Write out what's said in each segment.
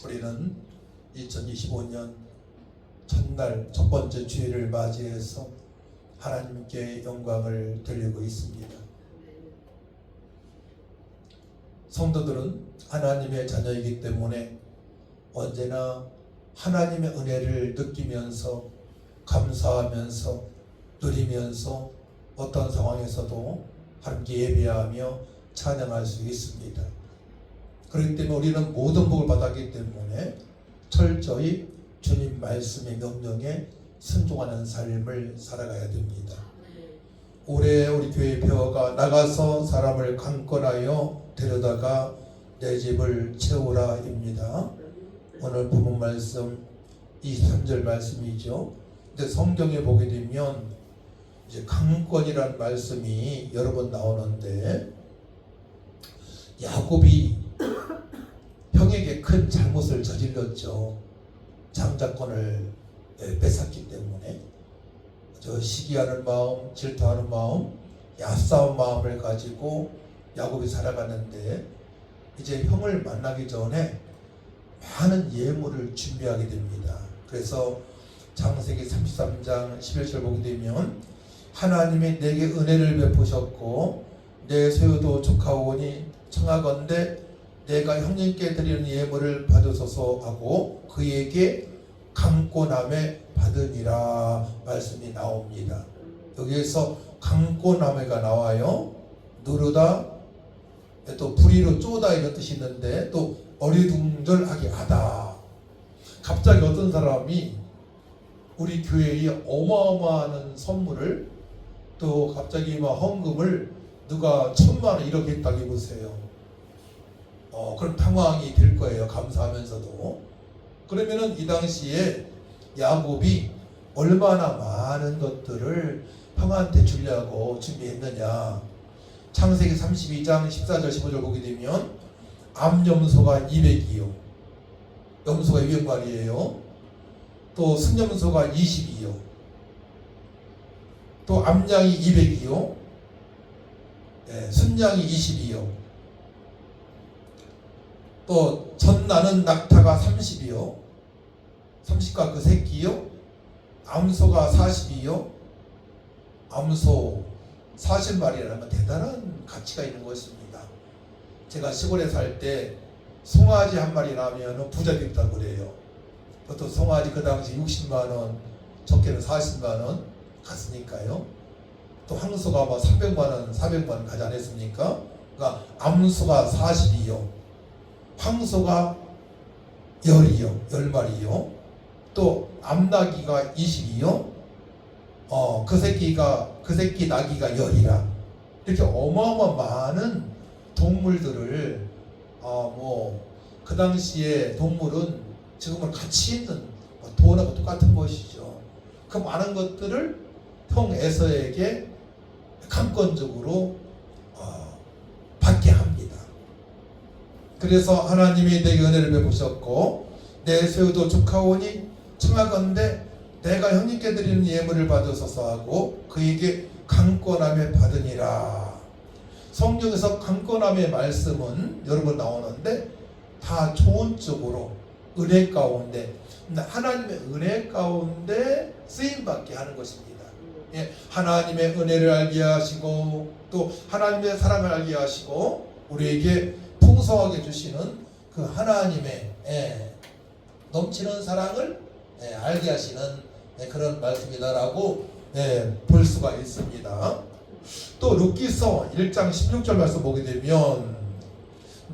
우리는 2025년 첫날 첫 번째 주일을 맞이해서 하나님께 영광을 돌리고 있습니다. 성도들은 하나님의 자녀이기 때문에 언제나 하나님의 은혜를 느끼면서 감사하면서 누리면서 어떤 상황에서도 하나님께 예배하며 찬양할 수 있습니다. 그렇기 때문에 우리는 모든 복을 받았기 때문에 철저히 주님 말씀의 명령에 순종하는 삶을 살아가야 됩니다. 올해 우리 교회 벼가 나가서 사람을 강권하여 데려다가 내 집을 채우라입니다. 오늘 본문 말씀 23절 말씀이죠. 근데 성경에 보게 되면 이제 강권이라는 말씀이 여러 번 나오는데 야곱이 형에게 큰 잘못을 저질렀죠. 장자권을 뺏었기 때문에 저 시기하는 마음, 질투하는 마음, 얍싸운 마음을 가지고 야곱이 살아가는데 이제 형을 만나기 전에 많은 예물을 준비하게 됩니다. 그래서 창세기 33장 11절 보게 되면 하나님이 내게 은혜를 베푸셨고 내 소유도 조카오니 청하건대 내가 형님께 드리는 예물을 받으소서 하고 그에게 강권함에 받으니라 말씀이 나옵니다. 여기에서 강권함에가 나와요. 누르다, 또 불의로 쪼다 이런 뜻이 있는데 또 어리둥절하게 하다. 갑자기 어떤 사람이 우리 교회에 어마어마한 선물을 또 갑자기 막 헌금을 누가 1,000만 원 이렇게 했다고 해보세요. 그럼 당황이 될 거예요. 감사하면서도. 그러면은 이 당시에 야곱이 얼마나 많은 것들을 형한테 주려고 준비했느냐. 창세기 32장 14절 15절 보게 되면 암염소가 200이요. 염소가 200마리예요. 또 순염소가 20이요. 또 암양이 200이요. 순양이 20이요. 또 전나는 낙타가 30이요. 30과 그 새끼요. 암소가 40이요. 암소 40마리라면 대단한 가치가 있는 것입니다. 제가 시골에 살 때 송아지 한 마리 나면 부자 됐다고 그래요. 보통 송아지 그 당시 60만원, 적게는 40만원 갔으니까요. 또 황소가 막 300만원, 400만원 가지 않았습니까? 그러니까 암소가 40이요. 황소가 10이요. 10마리요. 또 암나기가 20이요. 그 새끼 나기가 10이라. 이렇게 어마어마한 동물들을 그 당시에 동물은 지금은 가치 있는 돈하고 똑같은 것이죠. 그 많은 것들을 형 에서에게 강권적으로 받게 합니다. 그래서 하나님이 내게 은혜를 베푸셨고 내 소유도 조카오니 청하건대 내가 형님께 드리는 예물을 받으소서 하고 그에게 강권함에 받으니라. 성경에서 강권함의 말씀은 여러 번 나오는데 다 좋은 쪽으로 은혜 가운데 하나님의 은혜 가운데 쓰임받게 하는 것입니다. 하나님의 은혜를 알게 하시고 또 하나님의 사랑을 알게 하시고 우리에게 풍성하게 주시는 그 하나님의 넘치는 사랑을 알게 하시는 그런 말씀이다라고 볼 수가 있습니다. 또 룻기서 1장 16절 말씀 보게 되면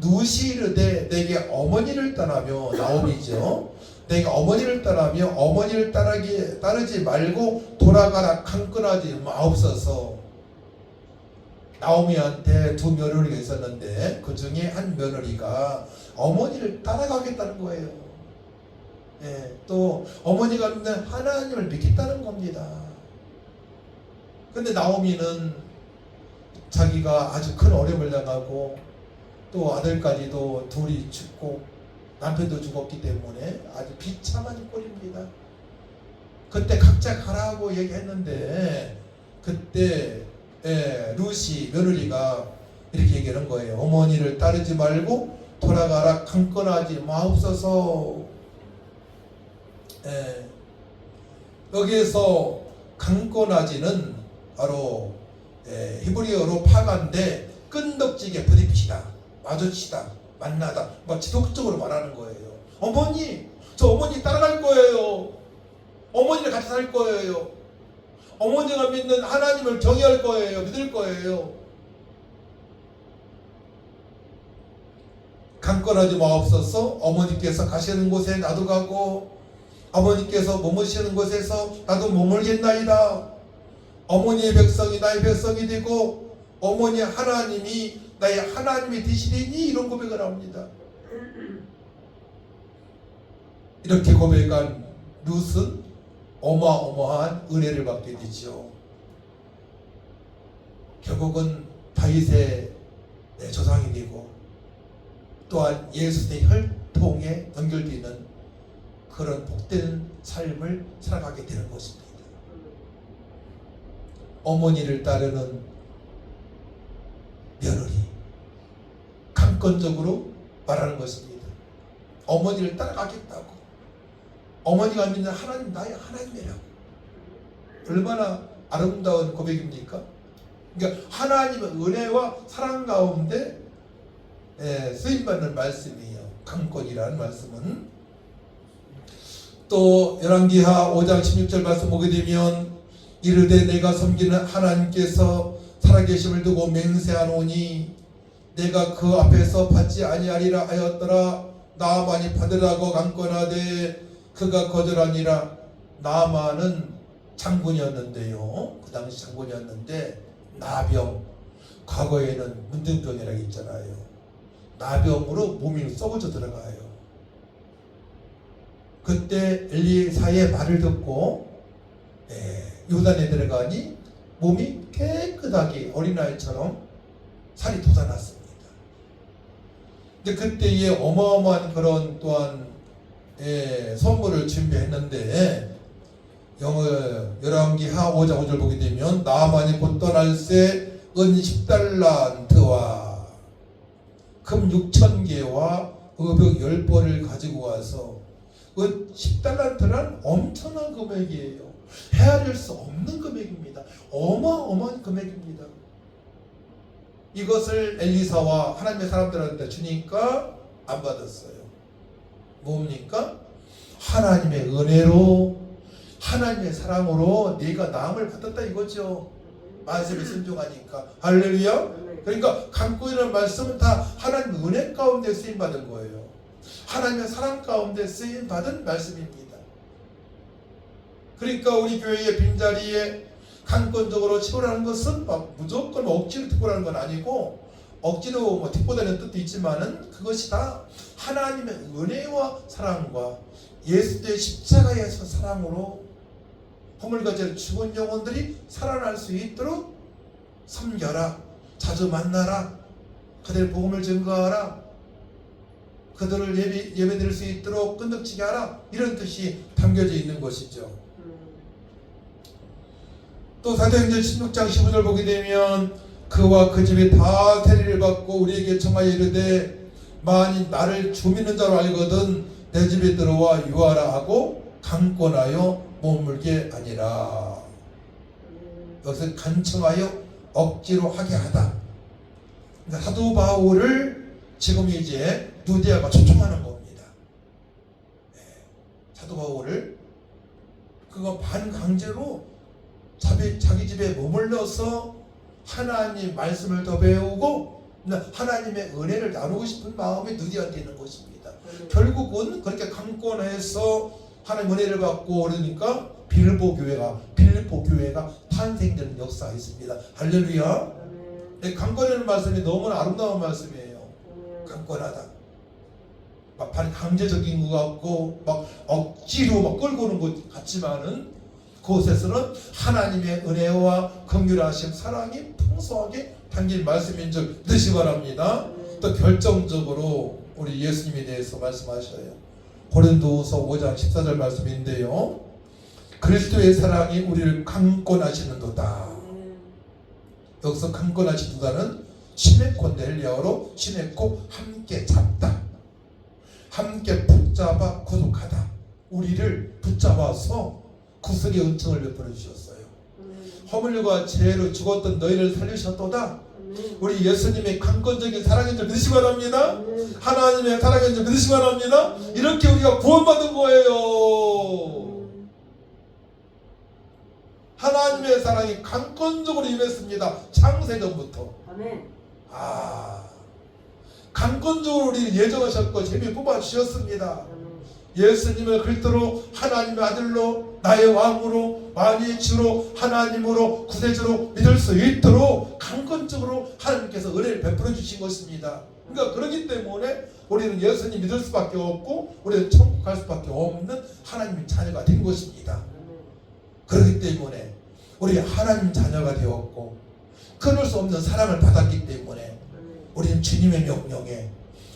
누시 이르되 내게 어머니를 떠나며 나옴이죠. 내가 어머니를 떠나며 어머니를 따르지 말고 돌아가라 강권하지 마옵소서. 나오미한테 두 며느리가 있었는데 그 중에 한 며느리가 어머니를 따라가겠다는 거예요. 또 어머니가 믿는 하나님을 믿겠다는 겁니다. 근데 나오미는 자기가 아주 큰 어려움을 당하고 또 아들까지도 둘이 죽고 남편도 죽었기 때문에 아주 비참한 꼴입니다. 그때 각자 가라고 얘기했는데 그때 룻이 며느리가 이렇게 얘기하는 거예요. 어머니를 따르지 말고 돌아가라. 강권하지 마옵소서. 예. 여기에서 강권하지는 바로 히브리어로 파가인데 끈덕지게 부딪히다, 마주치다, 만나다, 뭐 지속적으로 말하는 거예요. 어머니, 저 어머니 따라갈 거예요. 어머니를 같이 살 거예요. 어머니가 믿는 하나님을 경외할 거예요. 믿을 거예요. 강권하지 마옵소서. 어머니께서 가시는 곳에 나도 가고, 어머니께서 머무시는 곳에서 나도 머물겠나이다. 어머니의 백성이 나의 백성이 되고, 어머니 하나님이 나의 하나님이 되시리니, 이런 고백을 합니다. 이렇게 고백한 룻은 어마어마한 은혜를 받게 되죠. 결국은 다윗의 조상이 되고, 또한 예수의 혈통에 연결되는 그런 복된 삶을 살아가게 되는 것입니다. 어머니를 따르는 며느리, 강권적으로 말하는 것입니다. 어머니를 따라가겠다고. 어머니가 믿는 하나님, 나의 하나님이라고. 얼마나 아름다운 고백입니까? 그러니까 하나님의 은혜와 사랑 가운데 쓰임받는 말씀이에요. 강권이라는 말씀은. 또 열왕기하 5장 16절 말씀 보게 되면, 이르되 내가 섬기는 하나님께서 살아계심을 두고 맹세하노니 내가 그 앞에서 받지 아니하리라 하였더라. 나아만이 받으라고 강권하되 그가 거절하니라. 나아만은 장군이었는데요, 그 당시 장군이었는데 나병, 과거에는 문둥병이라고 있잖아요. 나병으로 몸이 썩어져 들어가요. 그때 엘리사의 말을 듣고 요단에 들어가니 몸이 깨끗하게 어린아이처럼 살이 돋아났습니다. 근데 그때에 어마어마한 그런 또한 선물을 준비했는데, 열왕기하 5장 5절 보게 되면, 나아만이 곧 떠날새 은 10달란트와 금 6,000개와 의복 10벌을 가지고 와서, 그 10달란트란 엄청난 금액이에요. 헤아릴 수 없는 금액입니다. 어마어마한 금액입니다. 이것을 엘리사와 하나님의 사람들한테 주니까 안 받았어요. 뭡니까? 하나님의 은혜로, 하나님의 사랑으로 네가 나음을 받았다 이거죠. 말씀에 순종하니까. 할렐루야. 그러니까 강권이라는 말씀은 다 하나님의 은혜 가운데 쓰임받은 거예요. 하나님의 사랑 가운데 쓰임받은 말씀입니다. 그러니까 우리 교회의 빈자리에 강권적으로 치고라는 것은 막 무조건 억지로 듣고라는 건 아니고, 억지로 뒷보다는 뜻도 있지만은 그것이 다 하나님의 은혜와 사랑과 예수의 십자가에서 사랑으로 허물과제로 죽은 영혼들이 살아날 수 있도록 섬겨라, 자주 만나라, 그들의 복음을 증거하라, 그들을 예배드릴 수 있도록 끈덕지게 하라, 이런 뜻이 담겨져 있는 것이죠. 또 사도행전 16장 15절 보게 되면, 그와 그 집이 다 세례를 받고 우리에게 청하여 이르되 만일 나를 주 믿는 자로 알거든 내 집에 들어와 유하라 하고 강권하여 머물게 아니라. 여기서 간청하여 억지로 하게 하다. 그러니까 사도 바울을 지금 이제 누디아가 초청하는 겁니다. 사도 바울을 그거 반강제로 자기 집에 머물러서 하나님 말씀을 더 배우고 하나님의 은혜를 나누고 싶은 마음이 누디한테 있는 것입니다. 결국은 그렇게 강권해서 하나님 은혜를 받고 그러니까 빌보 교회가 탄생되는 역사가 있습니다. 할렐루야. 강권이라는 말씀이 너무나 아름다운 말씀이에요. 강권하다. 막 강제적인 것 같고 막 억지로 막 끌고 오는 것 같지만은, 그곳에서는 하나님의 은혜와 긍휼하심, 사랑이 풍성하게 담긴 말씀인 줄 믿으시 바랍니다. 또 결정적으로 우리 예수님에 대해서 말씀하셔요. 고린도후서 5장 14절 말씀인데요, 그리스도의 사랑이 우리를 강권하시는도다. 여기서 강권하시는도다는 시메콘델리아어로 시메코 함께 잡다, 함께 붙잡아 구속하다. 우리를 붙잡아서 구속의 은총을 베풀어 주셨어요. 허물과 죄로 죽었던 너희를 살리셨도다. 우리 예수님의 강권적인 사랑인 줄 믿으시기 바랍니다. 하나님의 사랑인 줄 믿으시기 바랍니다. 이렇게 우리가 구원받은 거예요. 하나님의 사랑이 강권적으로 임했습니다. 창세전부터. 강권적으로 우리를 예정하셨고 재미 뽑아주셨습니다. 예수님을 그리스도로 하나님의 아들로 나의 왕으로 만유의 주로 하나님으로 구세주로 믿을 수 있도록 강권적으로 하나님께서 은혜를 베풀어 주신 것입니다. 그러니까 그렇기 때문에 우리는 예수님 믿을 수밖에 없고 우리는 천국 갈 수밖에 없는 하나님의 자녀가 된 것입니다. 그렇기 때문에 우리 하나님 자녀가 되었고 끊을 수 없는 사랑을 받았기 때문에 우리는 주님의 명령에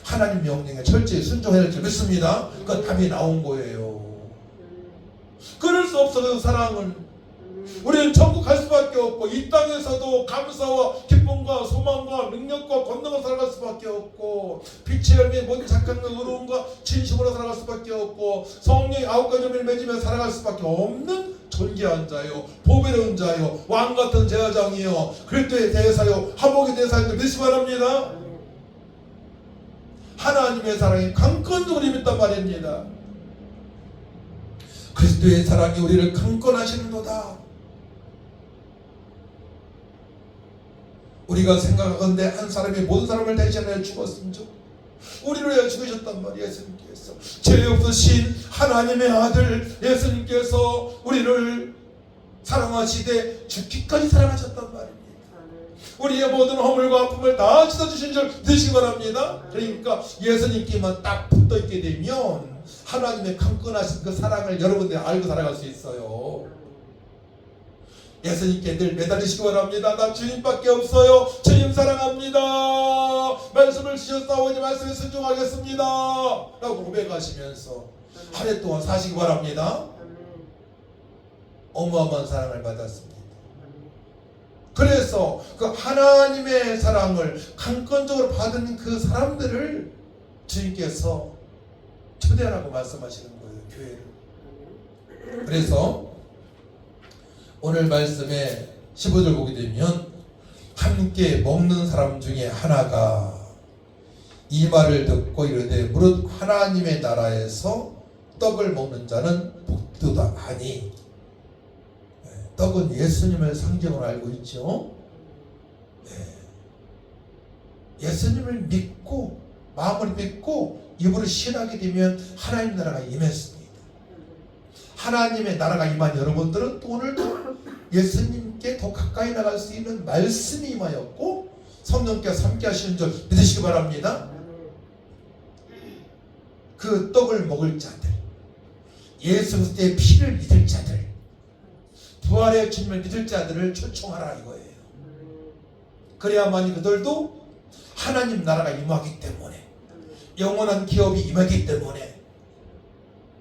하나님 명령에 철저히 순종해야 할 줄 믿습니다. 그 답이 나온 거예요. 끊을 수 없어 그 사랑은. 우리는 천국 갈 수밖에 없고 이 땅에서도 감사와 기쁨과 소망과 능력과 권능을 살아갈 수밖에 없고 빛의 열매 모든 착함과 의로움과 진심으로 살아갈 수밖에 없고 성령의 9가지 열매를 맺으며 살아갈 수밖에 없는 존귀한 자요, 보배로운 자요, 왕같은 제사장이요, 그리스도의 대사요, 화목의 대사요 믿으시기 바랍니다. 하나님의 사랑이 강권적으로 임했단 말입니다. 그리스도의 사랑이 우리를 강권하시는도다. 우리가 생각하건대 한 사람이 모든 사람을 대신하여 죽었음즉 우리를 위하여 죽으셨단 말이에요. 예수님께서 죄 없으신 하나님의 아들 예수님께서 우리를 사랑하시되 죽기까지 사랑하셨단 말입니다. 우리의 모든 허물과 아픔을 다 씻어주신 줄 믿으시기 바랍니다. 그러니까 예수님께만 딱 붙어있게 되면 하나님의 강권하신 그 사랑을 여러분들이 알고 살아갈 수 있어요. 예수님께 늘 매달리시기 바랍니다. 나 주님밖에 없어요. 주님 사랑합니다. 말씀을 주셨사오니 말씀에 순종하겠습니다 라고 고백하시면서 한 해 동안 사시기 바랍니다. 어마어마한 사랑을 받았습니다. 그래서 그 하나님의 사랑을 강권적으로 받은 그 사람들을 주님께서 초대하라고 말씀하시는 거예요. 교회를. 그래서 오늘 말씀에 15절 보게 되면 함께 먹는 사람 중에 하나가 이 말을 듣고 이르되 무릇 하나님의 나라에서 떡을 먹는 자는 복도다 하니, 떡은 예수님을 상징으로 알고 있죠. 예수님을 믿고 마음을 믿고 입으로 신하게 되면 하나님 나라가 임했습니다. 하나님의 나라가 임한 여러분들은 또 오늘도 예수님께 더 가까이 나갈 수 있는 말씀이 임하였고 성령께서 함께 하시는 줄 믿으시기 바랍니다. 그 떡을 먹을 자들, 예수 그리스도의 피를 믿을 자들, 부활의 주님을 믿을 자들을 초청하라 이거예요. 그래야만이 그들도 하나님 나라가 임하기 때문에, 영원한 기업이 임하기 때문에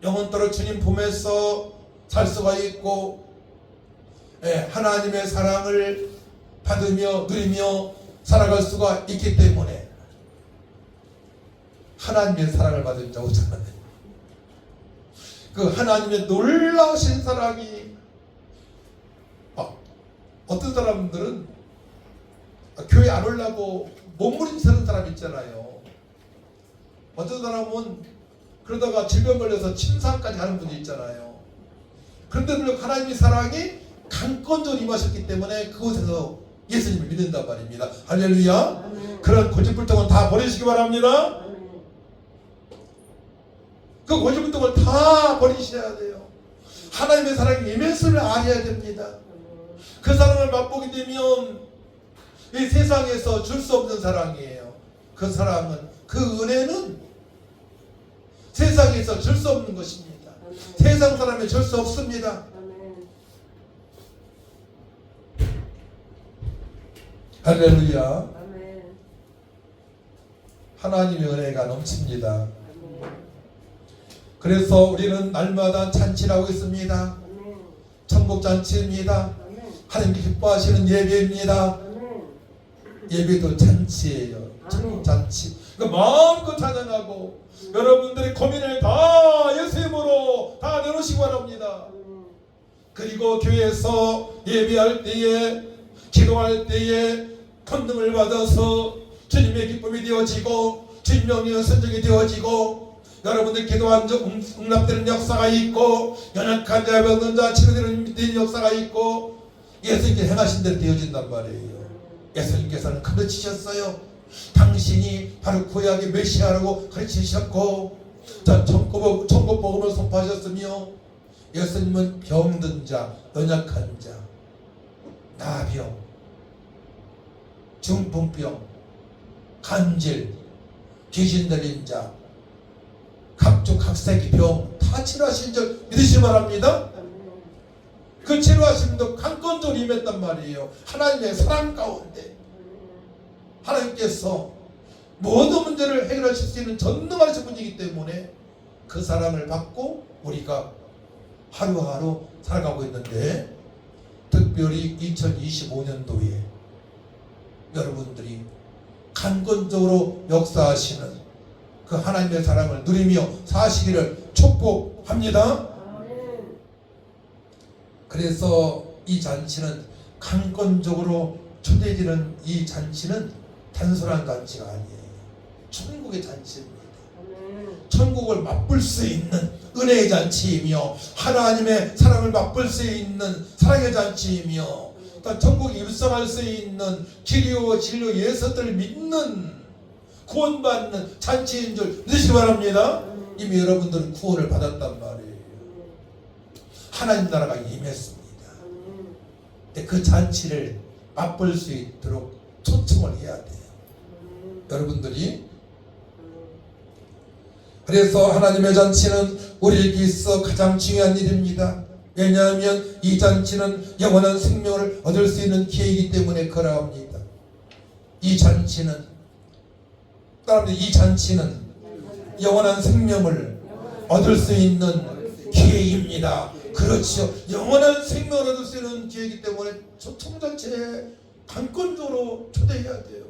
영원토록 주님 품에서 살 수가 있고, 하나님의 사랑을 받으며 누리며 살아갈 수가 있기 때문에 하나님의 사랑을 받은 자 오잖아요. 그 하나님의 놀라우신 사랑이, 어떤 사람들은 교회 안 오려고 몸부림치는 사람 있잖아요. 어떤 사람은 그러다가 질병 걸려서 침상까지 가는 분이 있잖아요. 그런데 하나님의 사랑이 강권적으로 임하셨기 때문에 그곳에서 예수님을 믿는단 말입니다. 할렐루야. 그런 고집불통은 다 버리시기 바랍니다. 그 고집불통을 다 버리셔야 돼요. 하나님의 사랑이 임했음을 알아야 됩니다. 그 사랑을 맛보게 되면 이 세상에서 줄 수 없는 사랑이에요. 그 사랑은, 그 은혜는 세상에서 줄 수 없는 것입니다. 세상 사람이 줄 수 없습니다. 할렐루야. 하나님의 은혜가 넘칩니다. 그래서 우리는 날마다 잔치를 하고 있습니다. 천국 잔치입니다. 하나님께 기뻐하시는 예배입니다. 예배도 잔치예요. 잔치. 그러니까 마음껏 찬양하고 여러분들의 고민을 다 예수 이름으로 다 내놓으시기 바랍니다. 그리고 교회에서 예배할 때에 기도할 때에 권능을 받아서 주님의 기쁨이 되어지고 주님 명령의 선정이 되어지고 여러분들 기도한 적 응답되는 역사가 있고 연약한 자 병든 자 치료되는 역사가 있고 예수님께 행하신 대로 되어진단 말이에요. 예수님께서는 가르치셨어요. 당신이 바로 구약의 메시아라고 가르치셨고 천국 복음을 선포하셨으며 예수님은 병든 자, 연약한 자, 나병, 중풍병, 간질, 귀신 들린 자, 각종 각색의 병 다 치료하신 줄 믿으시기 바랍니다. 그 치료하심도 강권적으로 임했단 말이에요. 하나님의 사랑 가운데 하나님께서 모든 문제를 해결하실 수 있는 전능하신 분이기 때문에 그 사랑을 받고 우리가 하루하루 살아가고 있는데 특별히 2025년도에 여러분들이 강권적으로 역사하시는 그 하나님의 사랑을 누리며 사시기를 축복합니다. 그래서 이 잔치는 강권적으로 초대해지는 이 잔치는 단순한 잔치가 아니에요. 천국의 잔치입니다. 천국을 맛볼 수 있는 은혜의 잔치이며 하나님의 사랑을 맛볼 수 있는 사랑의 잔치이며 천국에 입성할 수 있는 기리오 진료 예수들을 믿는 구원받는 잔치인 줄 믿으시기 바랍니다. 이미 여러분들은 구원을 받았단 말이에요. 하나님 나라가 임했습니다. 근데 그 잔치를 맛볼 수 있도록 초청을 해야 돼요. 여러분들이. 그래서 하나님의 잔치는 우리에게 있어 가장 중요한 일입니다. 왜냐하면 이 잔치는 영원한 생명을 얻을 수 있는 기회이기 때문에 그러합니다. 이 잔치는 영원한 생명을 얻을 수 있는 기회입니다. 그렇죠. 영원한 생명을 얻을 수 있는 기회이기 때문에 초청잔치에 강권적으로 초대해야 돼요.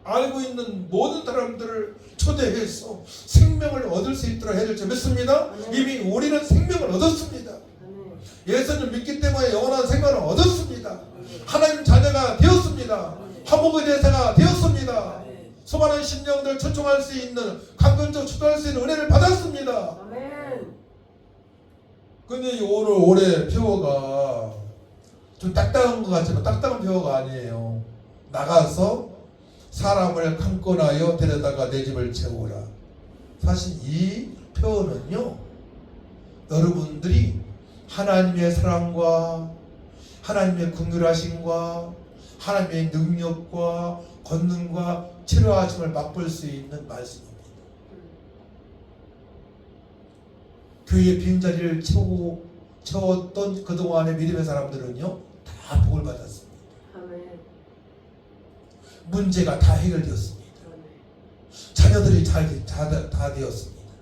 알고 있는 모든 사람들을 초대해서 생명을 얻을 수 있도록 해야 될 줄 믿습니다. 이미 우리는 생명을 얻었습니다. 예수님을 믿기 때문에 영원한 생명을 얻었습니다. 하나님 자녀가 되었습니다. 화목의 대사가 되었습니다. 수많은 심령들 초청할 수 있는 강권적으로 초청할 수 있는 은혜를 받았습니다. 근데 올해 표어가 좀 딱딱한 것 같지만 딱딱한 표어가 아니에요. 나가서 사람을 강권하여 데려다가 내 집을 채우라. 사실 이 표현은요, 여러분들이 하나님의 사랑과 하나님의 긍휼하심과 하나님의 능력과 권능과 치료하심을 맛볼 수 있는 말씀입니다. 교회의 빈자리를 채웠던 그동안의 믿음의 사람들은요, 다 복을 받았습니다. 문제가 다 해결되었습니다. 자녀들이 다 되었습니다.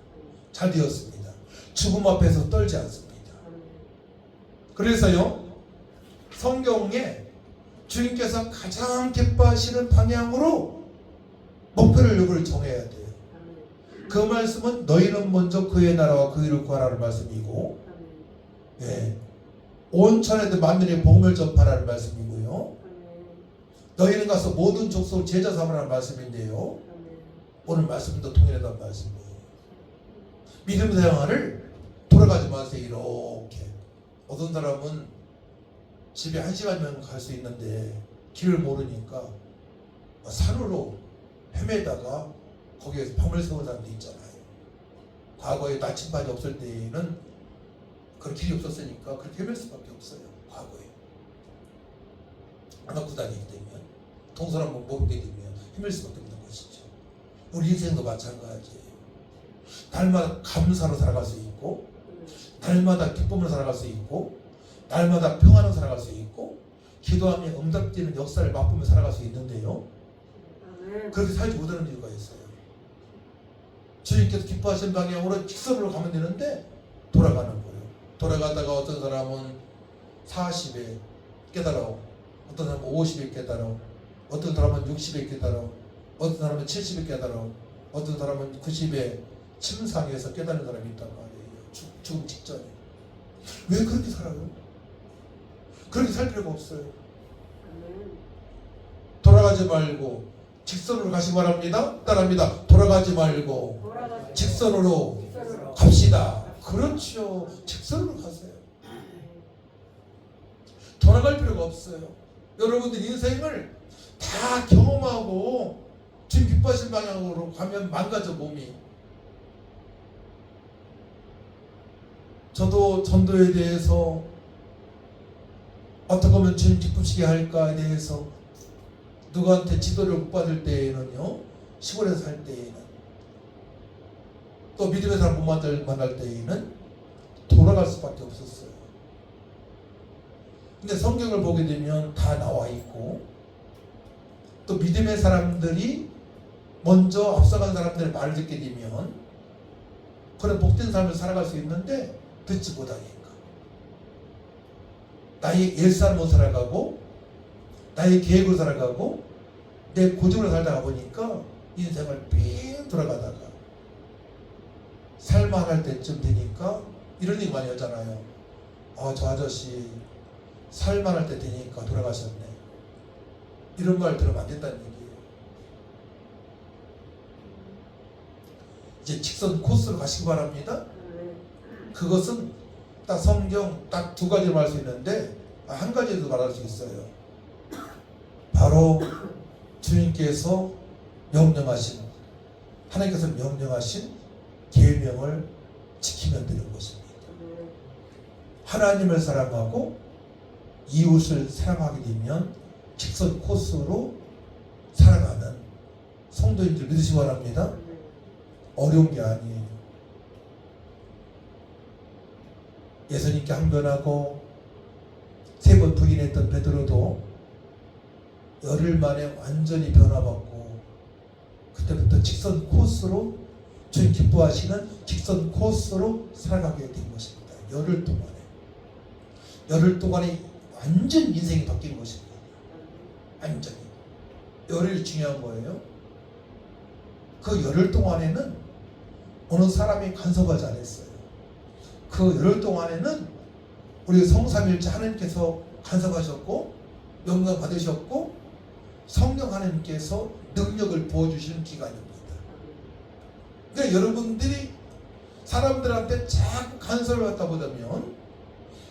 잘 되었습니다. 죽음 앞에서 떨지 않습니다. 그래서요, 성경에 주님께서 가장 기뻐하시는 방향으로 목표를 여부를 정해야 돼요. 그 말씀은 너희는 먼저 그의 나라와 그 일을 구하라는 말씀이고, 온 천하에 만민의 복음을 전파라는 말씀이고요. 너희는 가서 모든 족속을 제자 삼으라는 말씀인데요. 오늘 말씀도 통일하다는 말씀이에요. 믿음 생활을 돌아가지 마세요. 이렇게. 어떤 사람은 집에 1시간이면 갈 수 있는데 길을 모르니까 산으로 헤매다가 거기에서 밤을 새운 사람도 있잖아요. 과거에 나침반이 없을 때에는 그런 길이 없었으니까 그렇게 헤맬 수밖에 없어요. 과거에 안 갖고 다니기 때문에 동서남 모르게 되면 헤맬 수밖에 없는 것이죠. 우리 인생도 마찬가지예요. 날마다 감사로 살아갈 수 있고, 날마다 기쁨으로 살아갈 수 있고, 날마다 평안으로 살아갈 수 있고, 기도하며 응답되는 역사를 맛보며 살아갈 수 있는데요, 그렇게 살지 못하는 이유가 있어요. 주님께서 기뻐하시는 방향으로 직선으로 가면 되는데 돌아가는 거예요. 돌아가다가 어떤 사람은 40에 깨달아, 어떤 사람은 50에 깨달아, 어떤 사람은 60에 깨달아, 어떤 사람은 70에 깨달아, 어떤 사람은 90에 침상에서 깨달은 사람이 있단 말이에요. 죽음 직전에. 왜 그렇게 살아요? 그렇게 살 필요가 없어요. 돌아가지 말고 직선으로 가시기 바랍니다. 따라합니다. 돌아가지 말고 직선으로 갑시다. 그렇죠. 직선으로 가세요. 돌아갈 필요가 없어요. 여러분들 인생을 다 경험하고 지금 기뻐하신 방향으로 가면 망가져 몸이. 저도 전도에 대해서 어떻게 하면 주님 기쁘시게 할까에 대해서 누구한테 지도를 못 받을 때에는요, 시골에서 살 때에는, 또 믿음의 사람 못 만날 때에는 돌아갈 수밖에 없었어요. 근데 성경을 보게 되면 다 나와 있고, 또 믿음의 사람들이 먼저 앞서간 사람들의 말을 듣게 되면 그런 복된 삶을 살아갈 수 있는데 듣지 못하니까 나의 일상을 못 살아가고 나의 계획으로 살아가고 내 고집으로 살다가 보니까 인생을 삥 돌아가다가 살만할 때쯤 되니까 이런 얘기 많이 하잖아요. 저 아저씨 살만할 때 되니까 돌아가셨네. 이런 말 들으면 안 된다는 얘기예요. 이제 직선 코스로 가시기 바랍니다. 그것은 딱 성경 딱 두 가지를 말할 수 있는데 한 가지도 말할 수 있어요. 바로 주님께서 명령하신, 하나님께서 명령하신 계명을 지키면 되는 것입니다. 하나님을 사랑하고 이웃을 사랑하게 되면 직선 코스로 살아가는 성도인들 믿으시기 바랍니다. 어려운 게 아니에요. 예수님께 항변하고 3번 부인했던 베드로도 열흘 만에 완전히 변화받고 그때부터 직선 코스로 주님 기뻐하시는 직선 코스로 살아가게 된 것입니다. 열흘 동안에 완전 인생이 바뀐 것입니다. 완전히. 열흘이 중요한 거예요. 그 열흘 동안에는 어느 사람이 간섭하지 않았어요. 그 열흘 동안에는 우리 성삼일체 하나님께서 간섭하셨고 영광 받으셨고 성령 하나님께서 능력을 부어주시는 기간입니다. 그러니까 여러분들이 사람들한테 자꾸 간섭을 받다 보면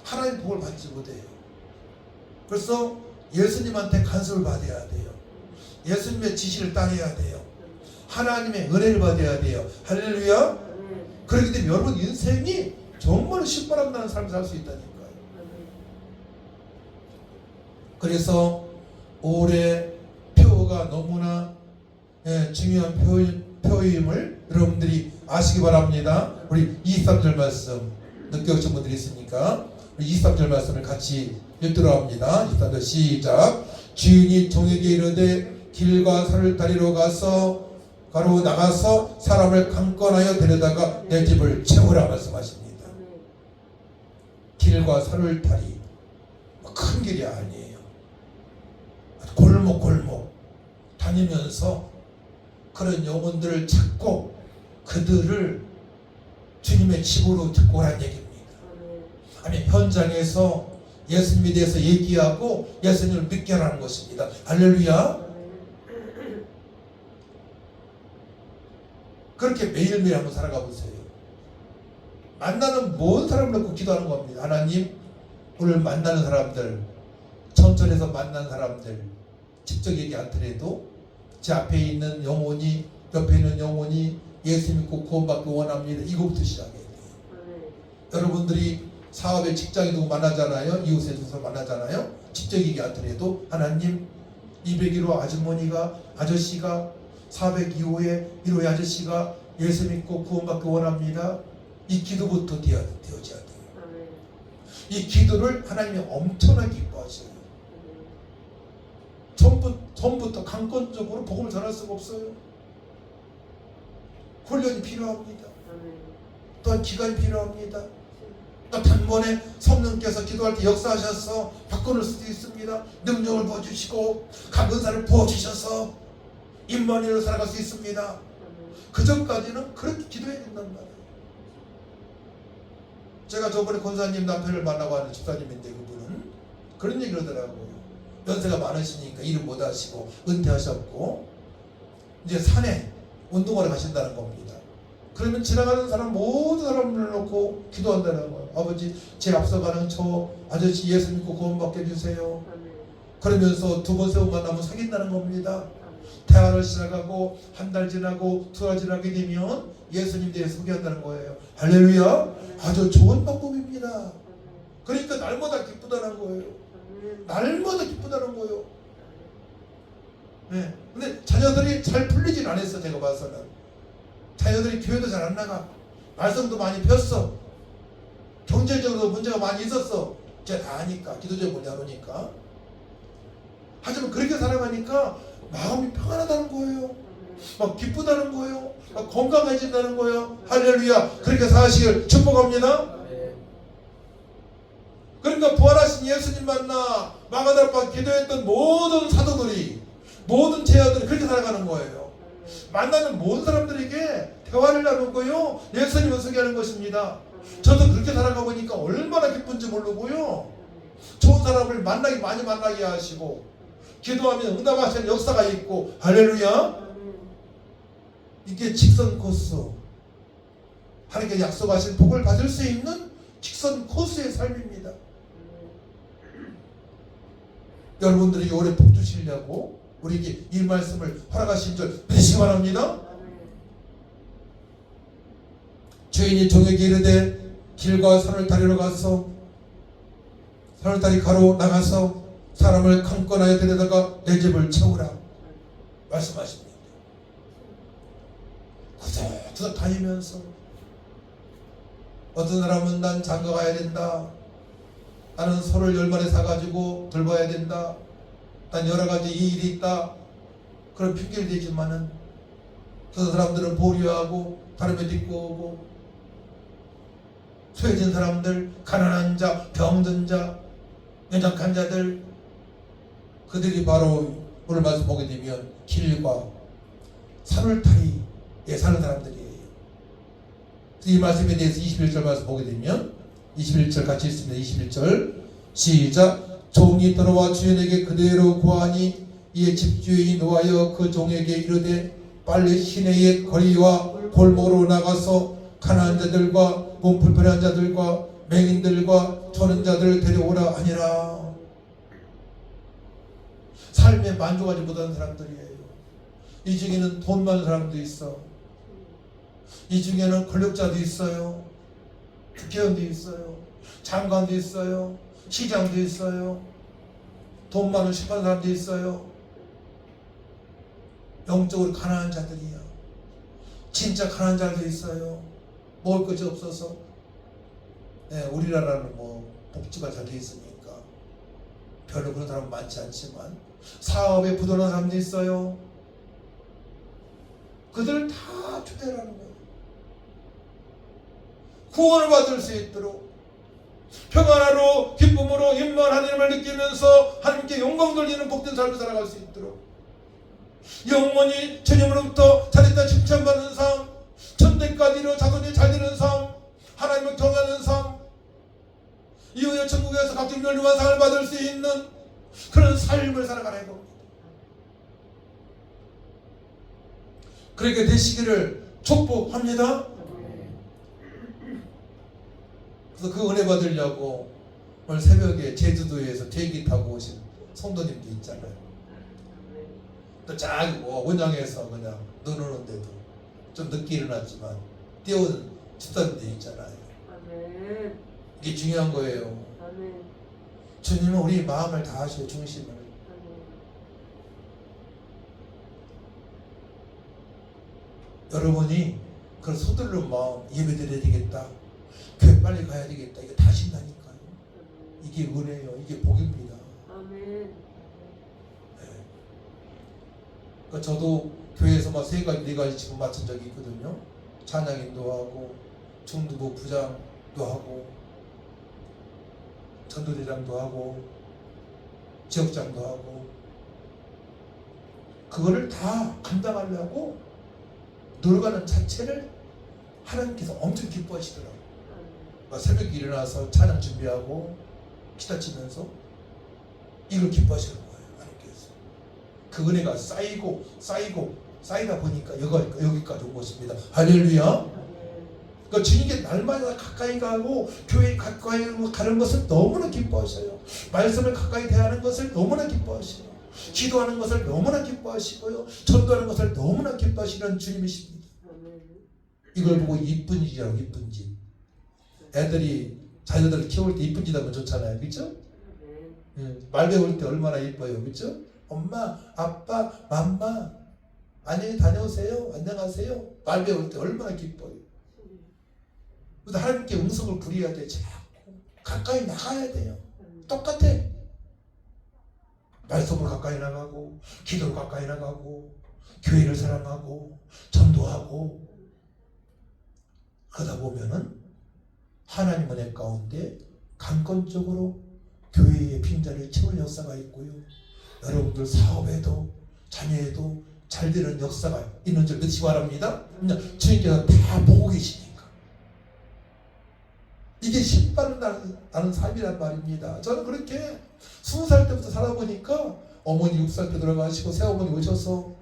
하나님 복을 받지 못해요. 그래서 예수님한테 간섭을 받아야 돼요. 예수님의 지시를 따라야 돼요. 하나님의 은혜를 받아야 돼요. 할렐루야. 그렇기 때문에 여러분 인생이 정말 신바람 나는 삶을 살 수 있다니까요. 그래서 올해 표가 너무나 중요한 표임을 여러분들이 아시기 바랍니다. 우리 23절 말씀 늦게 오신 분들이 있으니까 우리 23절 말씀을 같이 읽도록 합니다. 23절 시작. 주인이 종에게 이르되 길과 산을 다리로 나가서 사람을 강권하여 데려다가 내 집을 채우라 말씀하십니다. 길과 산을 다리 큰 길이 아니에요. 골목 다니면서 그런 영혼들을 찾고 그들을 주님의 집으로 데리고 오라는 얘기입니다. 아니 현장에서 예수님에 대해서 얘기하고 예수님을 믿게 하라는 것입니다. 할렐루야. 그렇게 매일매일 한번 살아가 보세요. 만나는 모든 사람을 놓고 기도하는 겁니다. 하나님, 오늘 만나는 사람들, 천천에서 만난 사람들, 직접 얘기 않더라도 제 앞에 있는 영혼이, 옆에 있는 영혼이 예수 믿고 구원받기 원합니다. 이거부터 시작해야 돼요. 여러분들이 사업에 직장에 누구 만나잖아요. 이웃에 누구 만나잖아요. 직접 얘기 않더라도 하나님, 201호 아저씨가 402호의 1호의 아저씨가 예수 믿고 구원받기 원합니다. 이 기도부터 되어져야 돼요. 이 기도를 하나님이 엄청나게 기뻐하셔요. 처음부터 강권적으로 복음을 전할 수가 없어요. 훈련이 필요합니다. 또한 기간이 필요합니다. 또 단번에 성령께서 기도할 때 역사하셔서 바꾸는 수도 있습니다. 능력을 부어주시고 강근사를 부어주셔서 임마누엘로 살아갈 수 있습니다. 그 전까지는 그렇게 기도해야 된단 말이에요. 제가 저번에 권사님 남편을 만나고 하는 집사님인데 그분은 그런 얘기를 하더라고요. 연세가 많으시니까 일을 못하시고 은퇴하셨고 이제 산에 운동하러 가신다는 겁니다. 그러면 지나가는 사람 모든 사람을 놓고 기도한다는 거예요. 아버지 제 앞서가는 저 아저씨 예수 믿고 구원받게 해주세요. 그러면서 두 번 세 번 만나면 사귄다는 겁니다. 대화를 시작하고 한 달 지나고 두 달 지나게 되면 예수님 대해 소개한다는 거예요. 할렐루야. 아주 좋은 방법입니다. 그러니까 날마다 기쁘다는 거예요. 날마다 기쁘다는 거예요. 네. 근데 자녀들이 잘 풀리진 않았어. 제가 봐서는 자녀들이 교회도 잘 안 나가, 말썽도 많이 폈어, 경제적으로 문제가 많이 있었어. 제가 다 아니까, 기도적으로 나누니까. 하지만 그렇게 살아가니까 마음이 평안하다는 거예요. 막 기쁘다는 거예요. 막 건강해진다는 거예요. 할렐루야. 그렇게 사시길 축복합니다. 그러니까 부활하신 예수님 만나 마가다락방 기도했던 모든 사도들이, 모든 제자들이 그렇게 살아가는 거예요. 만나는 모든 사람들에게 대화를 나누고요, 예수님을 소개하는 것입니다. 저도 그렇게 살아가 보니까 얼마나 기쁜지 모르고요, 좋은 사람을 많이 만나게 하시고 기도하면 응답하시는 역사가 있고, 할렐루야. 이게 직선 코스, 하나님께 약속하신 복을 받을 수 있는 직선 코스의 삶입니다. 여러분들에게 오래 복 주시려고 우리에게 이 말씀을 허락하신 줄 믿으시기 바랍니다. 주인이 종에게 이르되 길과 산을 다리로 가서 산을 다리 가로 나가서 사람을 강권하여 데려다가 내 집을 채우라 말씀하십니다. 구석구석 다니면서 어떤 사람은 난 장가 가야 된다, 나는 소를 10마리 사가지고 돌봐야 된다, 난 여러가지 이 일이 있다, 그런 핑계를 대지만은 그 사람들은 보류하고 다른 데 딛고 오고, 소외진 사람들, 가난한 자, 병든 자, 연약한 자들, 그들이 바로 오늘 말씀 보게 되면 길과 산울타리에 사는 사람들이에요. 이 말씀에 대해서 21절 말씀 보게 되면 21절 같이 읽습니다. 21절 시작. 종이 들어와 주인에게 그대로 구하니 이에 집주인이 노하여 그 종에게 이르되 빨리 시내의 거리와 골목으로 나가서 가난한 자들과 몸 불편한 자들과 맹인들과 저는 자들을 데려오라 하니라. 삶에 만족하지 못하는 사람들이에요. 이 중에는 돈 많은 사람도 있어, 이 중에는 권력자도 있어요, 국회의원도 있어요, 장관도 있어요, 시장도 있어요, 돈 많은 심판사람도 있어요. 영적으로 가난한 자들이야. 진짜 가난한 자들도 있어요. 먹을 것이 없어서. 네, 우리나라는 뭐 복지가 잘 돼 있으니까 별로 그런 사람은 많지 않지만 사업에 부도난 사람도 있어요. 그들 다 초대하는 거예요. 구원을 받을 수 있도록 평안하로 기쁨으로 임만 하나님을 느끼면서 하나님께 영광 돌리는 복된 삶을 살아갈 수 있도록 영원히 주님으로부터 잘했다 칭찬받는 삶, 천대까지로 자손이 잘 되는 삶, 하나님을 경외하는 삶, 이후에 천국에서 각종 멸류관 상을 받을 수 있는 그런 삶을 살아가는 겁니다. 그렇게 되시기를 축복합니다. 그래서 그 은혜 받으려고 오늘 새벽에 제주도에서 비행기 타고 오신 성도님도 있잖아요. 또 저기 원양에서 그냥 눈 오는데도 좀 늦게 일어났지만 뛰어오는 집사님들 있잖아요. 아멘. 이게 중요한 거예요. 아멘. 주님은 우리 마음을 다하셔요. 중심을. 아멘. 여러분이 그런 서두르는 마음, 예배 드려야 되겠다, 교회 빨리 가야 되겠다, 이게 다 하신다니까요. 이게 은혜예요. 이게 복입니다. 아멘. 네. 저도 교회에서 막 3가지 4가지 지금 맡은 적이 있거든요. 찬양 인도하고 중두부 부장도 하고 전도대장도 하고 지역장도 하고 그거를 다 감당하려고 노력하는 자체를 하나님께서 엄청 기뻐하시더라고요. 새벽에 일어나서 찬양 준비하고 기타 치면서 이걸 기뻐하시는 거예요. 하나님께서 그 은혜가 쌓이다 보니까 여기까지 온 것입니다. 할렐루야. 그러니까 주님께 날마다 가까이 가고 교회에 가까이 가는 것을 너무나 기뻐하셔요. 말씀을 가까이 대하는 것을 너무나 기뻐하시고 기도하는 것을 너무나 기뻐하시고요. 전도하는 것을 너무나 기뻐하시는 주님이십니다. 이걸 보고 이쁜 짓이라고. 이쁜 짓. 애들이 자녀들을 키울 때 이쁜 짓 하면 좋잖아요. 그렇죠? 말 배울 때 얼마나 이뻐요. 그렇죠? 엄마, 아빠, 맘마 안녕히 다녀오세요. 안녕하세요. 말 배울 때 얼마나 기뻐요. 그래서 하나님께 음성을 부려야 돼. 자꾸 가까이 나가야 돼요. 똑같아. 말씀으로 가까이 나가고 기도로 가까이 나가고 교회를 사랑하고 전도하고 그러다 보면은 하나님 은혜 가운데 강건적으로 교회의 빈자리를 채울 역사가 있고요. 여러분들 사업에도 자녀에도 잘 되는 역사가 있는 줄 믿으시기 바랍니다. 주님께서 다 보고 계시니까. 이게 신받는 삶이란 말입니다. 저는 그렇게 20살 때부터 살아보니까 어머니 6살 때 돌아가시고 새어머니 오셔서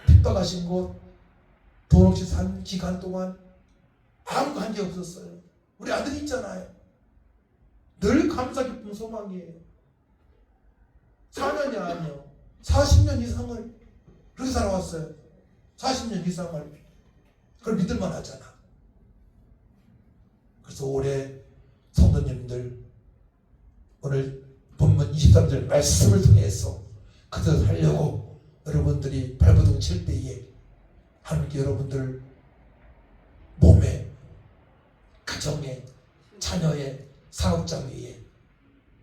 핍박하신 곳 돈 없이 산 기간 동안 아무 관계 없었어요. 우리 아들이 있잖아요. 늘 감사 기쁨 소망이에요. 4년이 아니요 40년 이상을 그렇게 살아왔어요. 40년 이상을. 그걸 믿을만 하잖아. 그래서 올해 성도님들 오늘 본문 23절 말씀을 통해서 그대로 하려고 여러분들이 발버둥 칠 때에 하나님께 여러분들 몸에 가정에 자녀의 사업장 위에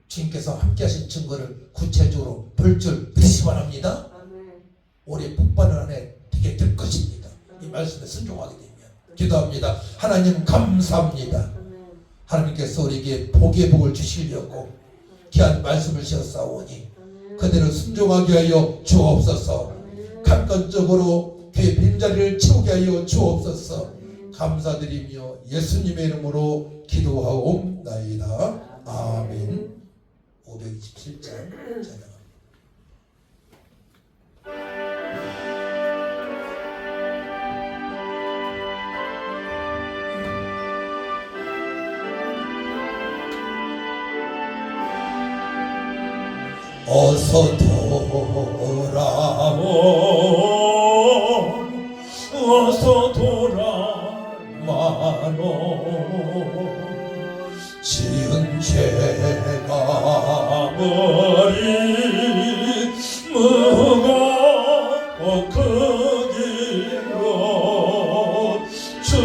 주님께서 함께 하신 증거를 구체적으로 볼 줄 믿으시기 바랍니다. 올해 복받은 한 해 되게 될 것입니다. 이 말씀에 순종하게 되면. 기도합니다. 하나님 감사합니다. 하나님께서 우리에게 복의 복을 주시려고 귀한 말씀을 주셨사오니 그대로 순종하게 하여 주옵소서. 강건적으로 교회 빈자리를 채우게 하여 주옵소서. 감사드리며 예수님의 이름으로 기도하옵나이다. 아멘. 527장 찬양. 어서 돌아오 어서 돌아와노 지은 죄가 머리 무겁고 그 길로 주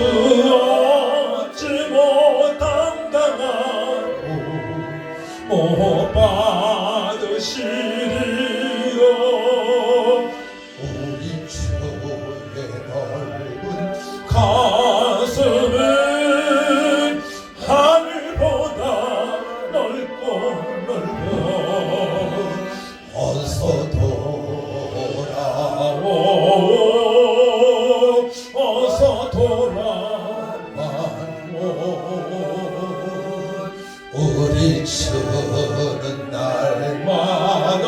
얻지 못한다고 못 받으시리요. 우리 주의 넓은 가슴은 하늘보다 넓고 넓어. 어서 돌아오 어서 돌아와오. 우리 주는 날마다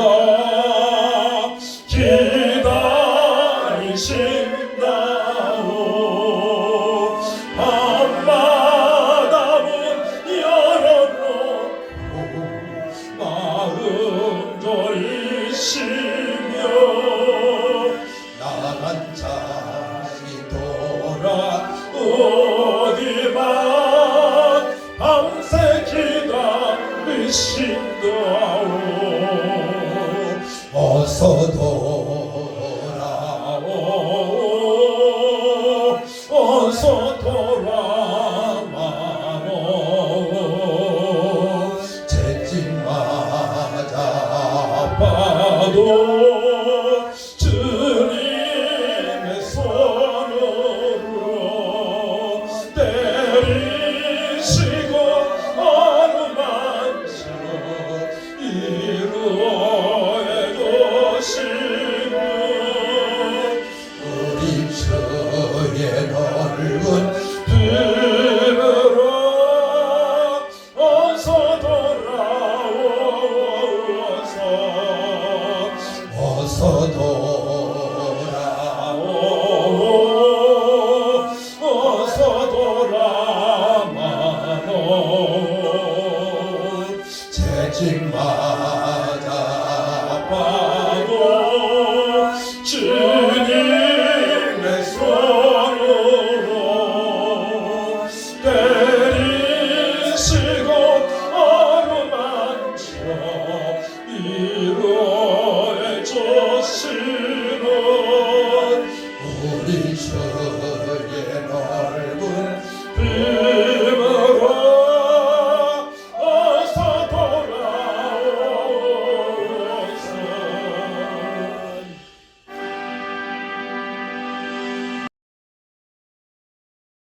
기다리신다오. 한마다문 열어놓고 마음 졸이시며 나간 자이 돌아오기만 밤새 기다리신다.